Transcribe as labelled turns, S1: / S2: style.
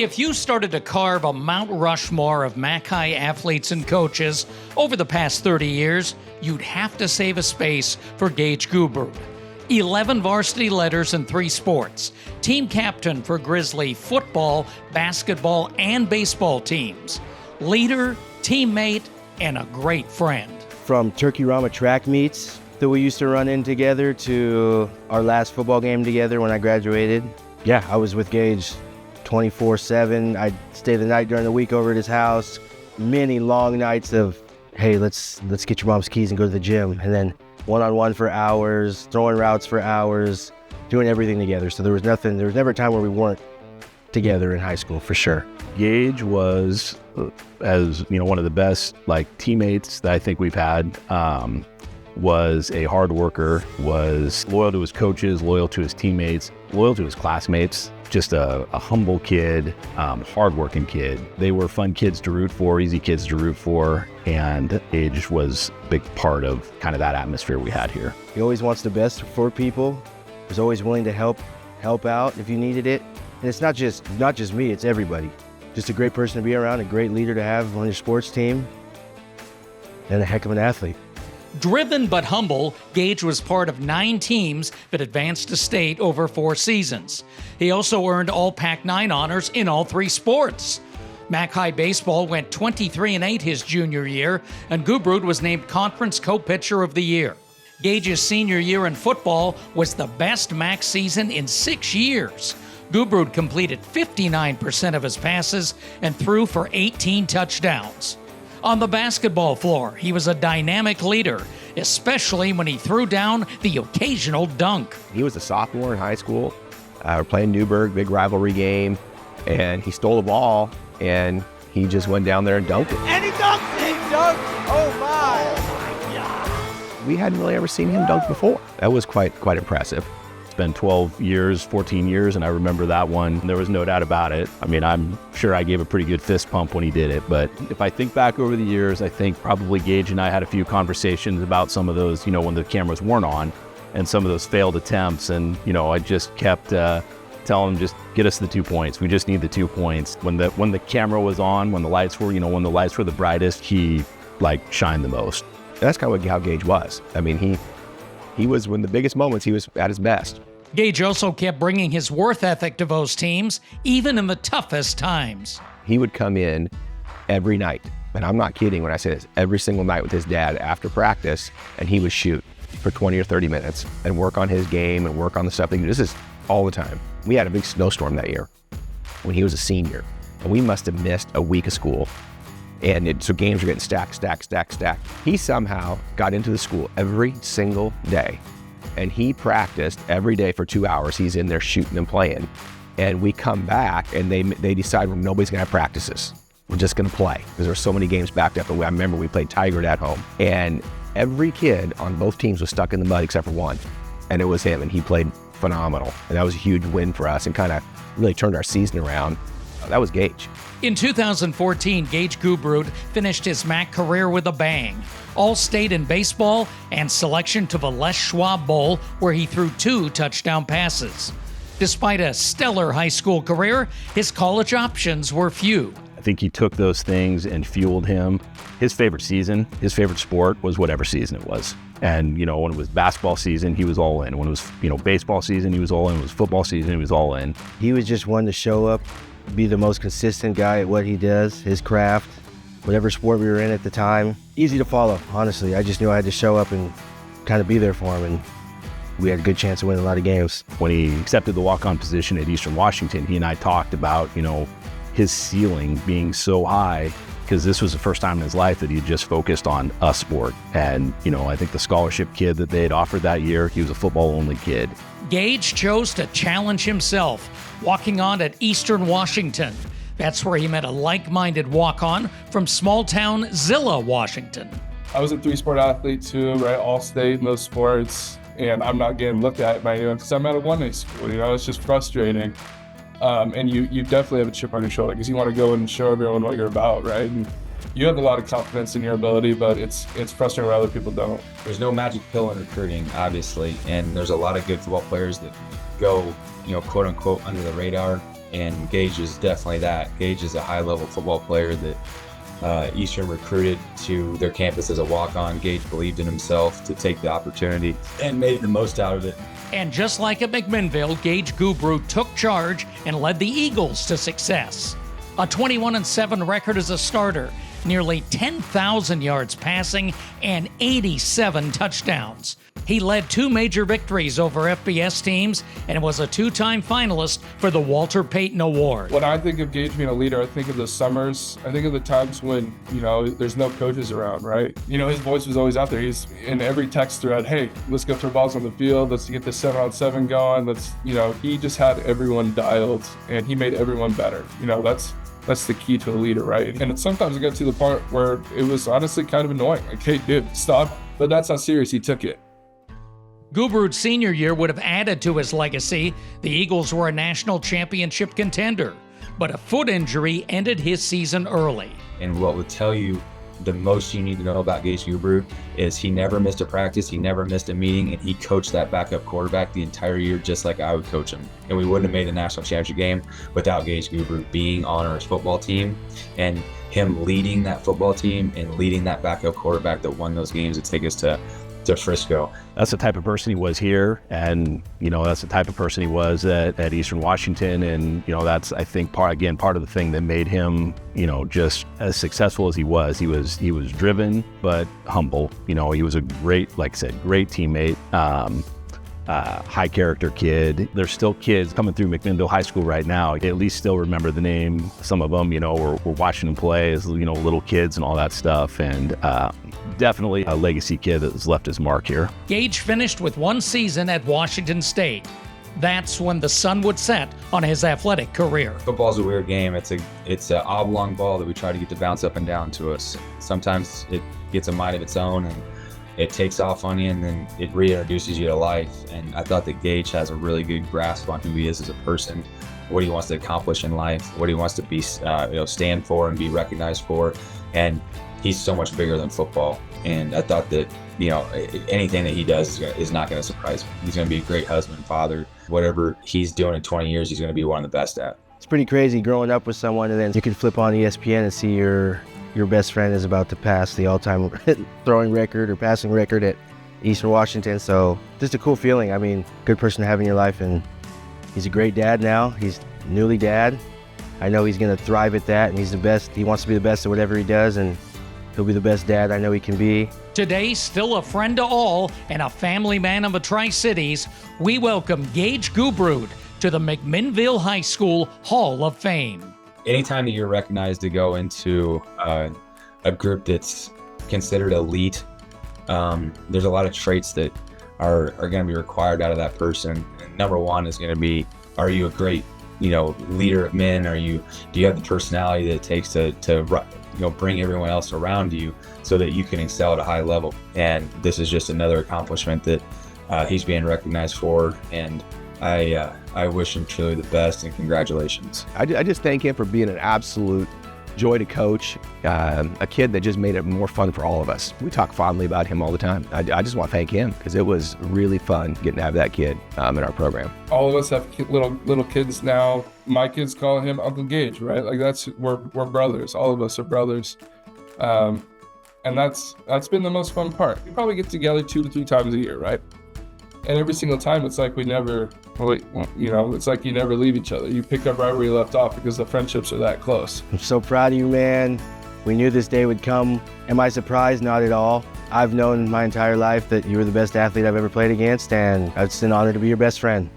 S1: If you started to carve a Mount Rushmore of Mac High athletes and coaches over the past 30 years, you'd have to save a space for Gage Gubrud. 11 varsity letters in 3 sports. Team captain for Grizzly football, basketball, and baseball teams. Leader, teammate, and a great friend.
S2: From Turkey Rama track meets that we used to run in together to our last football game together when I graduated. Yeah, I was with Gage 24/7. I'd stay the night during the week over at his house. Many long nights of, hey, let's get your mom's keys and go to the gym. And then one-on-one for hours, throwing routes for hours, doing everything together. So there was never a time where we weren't together in high school, for sure.
S3: Gage was, one of the best teammates that I think we've had. Was a hard worker, was loyal to his coaches, loyal to his teammates, loyal to his classmates. Just a humble kid, hardworking kid. They were fun kids to root for, easy kids to root for, and Gage was a big part of kind of that atmosphere we had here.
S2: He always wants the best for people. Was always willing to help out if you needed it. And it's not just me, it's everybody. Just a great person to be around, a great leader to have on your sports team, and a heck of an athlete.
S1: Driven but humble, Gage was part of 9 teams that advanced to state over 4 seasons. He also earned all Pac-9 honors in all 3 sports. Mac High Baseball went 23-8 his junior year, and Gubrud was named Conference Co-Pitcher of the Year. Gage's senior year in football was the best Mac season in 6 years. Gubrud completed 59% of his passes and threw for 18 touchdowns. On the basketball floor, he was a dynamic leader, especially when he threw down the occasional dunk.
S4: He was a sophomore in high school. We're playing Newburgh, big rivalry game, and he stole the ball, and he just went down there and dunked it.
S5: And he dunked it! He dunked! Oh my God!
S4: We hadn't really ever seen him dunk before. That was quite impressive.
S3: It's been 12 years, 14 years, and I remember that one. There was no doubt about it. I mean, I'm sure I gave a pretty good fist pump when he did it, but if I think back over the years, I think probably Gage and I had a few conversations about some of those, when the cameras weren't on, and some of those failed attempts, and, I just kept telling him, just get us the 2 points. We just need the 2 points. When the camera was on, when the lights were, when the lights were the brightest, he, shined the most.
S4: That's kind of how Gage was. I mean, he was, when the biggest moments, he was at his best.
S1: Gage also kept bringing his worth ethic to those teams, even in the toughest times.
S4: He would come in every night, and I'm not kidding when I say this, every single night with his dad after practice, and he would shoot for 20 or 30 minutes and work on his game and work on the stuff. This is all the time. We had a big snowstorm that year when he was a senior, and we must have missed a week of school. And so games were getting stacked. He somehow got into the school every single day, and he practiced every day for 2 hours. He's in there shooting and playing. And we come back, and they decide, well, nobody's going to have practices. We're just going to play, because there were so many games backed up. And I remember we played Tigard at home, and every kid on both teams was stuck in the mud except for one, and it was him, and he played phenomenal. And that was a huge win for us and kind of really turned our season around. That was Gage.
S1: In 2014, Gage Gubrud finished his MAC career with a bang. All-State in baseball and selection to the Les Schwab Bowl, where he threw 2 touchdown passes. Despite a stellar high school career, his college options were few.
S3: I think he took those things and fueled him. His favorite season, his favorite sport was whatever season it was. And, when it was basketball season, he was all in. When it was, baseball season, he was all in. When it was football season, he was all in.
S2: He was just one to show up, be the most consistent guy at what he does, his craft, whatever sport we were in at the time. Easy to follow, honestly. I just knew I had to show up and kind of be there for him, and we had a good chance of winning a lot of games.
S3: When he accepted the walk-on position at Eastern Washington, he and I talked about, his ceiling being so high, because this was the first time in his life that he just focused on a sport. And, I think the scholarship kid that they had offered that year, he was a football-only kid.
S1: Gage chose to challenge himself, walking on at Eastern Washington. That's where he met a like-minded walk-on from small-town Zilla, Washington.
S6: I was a 3-sport athlete too, right? All-state in those sports, and I'm not getting looked at by anyone because I'm at a 1A school. It's just frustrating. And you definitely have a chip on your shoulder because you want to go and show everyone what you're about, right? And you have a lot of confidence in your ability, but it's frustrating when other people don't.
S7: There's no magic pill in recruiting, obviously, and there's a lot of good football players that go, quote unquote, under the radar. and Gage is definitely that. Gage is a high-level football player that Eastern recruited to their campus as a walk-on. Gage believed in himself to take the opportunity and made the most out of it.
S1: And just like at McMinnville, Gage Gubrud took charge and led the Eagles to success. A 21-7 record as a starter, nearly 10,000 yards passing, and 87 touchdowns. He led 2 major victories over FBS teams and was a 2-time finalist for the Walter Payton Award.
S6: When I think of Gage being a leader, I think of the summers. I think of the times when, there's no coaches around, right? His voice was always out there. He's in every text thread, hey, let's go throw balls on the field. Let's get the 7-on-7 going. He just had everyone dialed, and he made everyone better. That's the key to a leader, right? And sometimes it got to the point where it was honestly kind of annoying. Like, hey, dude, stop. But that's how serious he took it.
S1: Gubrud's senior year would have added to his legacy. The Eagles were a national championship contender, but a foot injury ended his season early.
S7: And what would tell you the most you need to know about Gage Gubrud is he never missed a practice, he never missed a meeting, and he coached that backup quarterback the entire year just like I would coach him. And we wouldn't have made the national championship game without Gage Gubrud being on our football team and him leading that football team and leading that backup quarterback that won those games to take us to Frisco.
S3: That's the type of person he was here, and that's the type of person he was at Eastern Washington, and that's, I think, part of the thing that made him just as successful as he was. He was driven but humble. He was a great, like I said, great teammate. High character kid. There's still kids coming through McMinnville High School right now. They at least still remember the name. Some of them, we're watching them play as little kids and all that stuff. And definitely a legacy kid that has left his mark here.
S1: Gage finished with 1 season at Washington State. That's when the sun would set on his athletic career.
S7: Football's a weird game. It's an oblong ball that we try to get to bounce up and down to us. Sometimes it gets a mind of its own and it takes off on you, and then it reintroduces you to life. And I thought that Gage has a really good grasp on who he is as a person, what he wants to accomplish in life, what he wants to be, stand for and be recognized for. And he's so much bigger than football. And I thought that, anything that he does is not going to surprise me. He's going to be a great husband, father. Whatever he's doing in 20 years, he's going to be one of the best at.
S2: It's pretty crazy growing up with someone, and then you can flip on ESPN and see your best friend is about to pass the all-time throwing record or passing record at Eastern Washington. So just a cool feeling. I mean, good person to have in your life, and he's a great dad now. He's newly dad. I know he's going to thrive at that, and he's the best. He wants to be the best at whatever he does, and he'll be the best dad I know he can be.
S1: Today, still a friend to all and a family man of the Tri-Cities, we welcome Gage Gubrud to the McMinnville High School Hall of Fame.
S7: Anytime that you're recognized to go into a group that's considered elite, there's a lot of traits that are going to be required out of that person. And number one is going to be, are you a great, leader of men? Do you have the personality that it takes to bring everyone else around you so that you can excel at a high level? And this is just another accomplishment that he's being recognized for. And I wish him truly the best, and congratulations.
S4: I just thank him for being an absolute joy to coach, a kid that just made it more fun for all of us. We talk fondly about him all the time. I just want to thank him because it was really fun getting to have that kid in our program.
S6: All of us have little kids now. My kids call him Uncle Gage, right? Like we're brothers. All of us are brothers. And that's been the most fun part. We probably get together 2 to 3 times a year, right? And every single time it's like it's like you never leave each other. You pick up right where you left off because the friendships are that close.
S2: I'm so proud of you, man. We knew this day would come. Am I surprised? Not at all. I've known my entire life that you were the best athlete I've ever played against, and it's an honor to be your best friend.